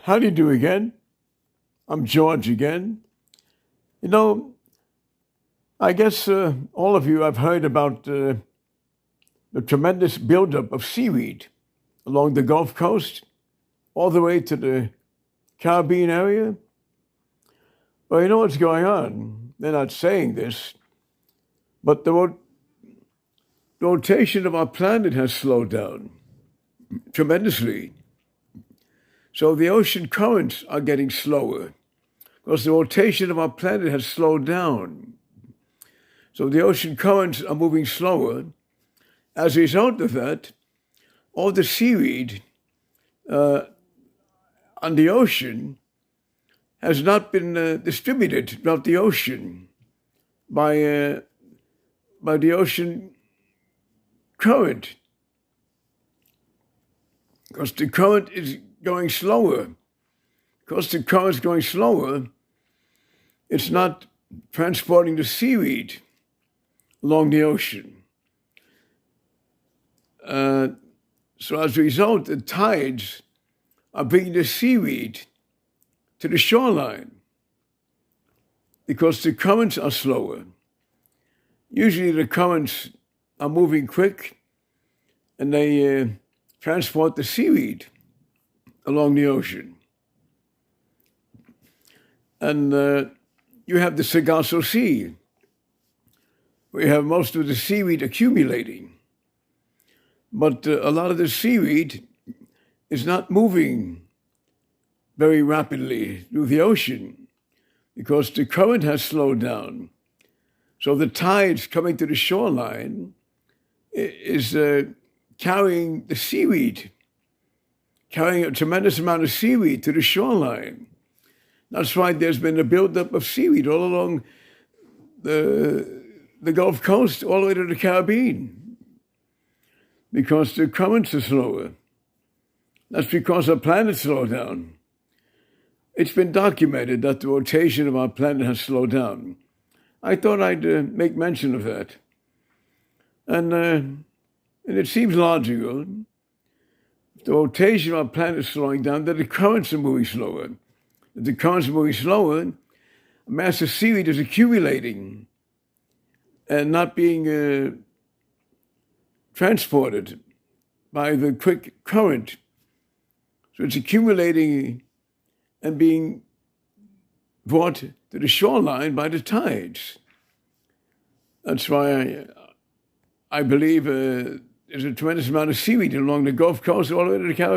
How do you do again? I'm George again. You know, I guess all of you have heard about the tremendous buildup of seaweed along the Gulf Coast, all the way to the Caribbean area. Well, you know what's going on. They're not saying this, but the rotation of our planet has slowed down tremendously. So the ocean currents are getting slower because the rotation of our planet has slowed down. So the ocean currents are moving slower. As a result of that, all the seaweed on the ocean has not been distributed throughout the ocean by the ocean current, because the current is going slower. Because the current is going slower, it's not transporting the seaweed along the ocean. So as a result, the tides are bringing the seaweed to the shoreline because the currents are slower. Usually the currents are moving quick and they transport the seaweed along the ocean. And you have the Sargasso Sea, where you have most of the seaweed accumulating. But a lot of the seaweed is not moving very rapidly through the ocean because the current has slowed down. So the tides coming to the shoreline is carrying the seaweed, carrying a tremendous amount of seaweed to the shoreline. That's why there's been a buildup of seaweed all along the Gulf Coast, all the way to the Caribbean, because the currents are slower. That's because our planet slowed down. It's been documented that the rotation of our planet has slowed down. I thought I'd make mention of that. And it seems logical. If the rotation of our planet is slowing down, that the currents are moving slower. If the currents are moving slower, a mass of seaweed is accumulating and not being transported by the quick current. So it's accumulating and being brought to the shoreline by the tides. That's why I believe there's a tremendous amount of seaweed along the Gulf Coast all the way to the Caribbean.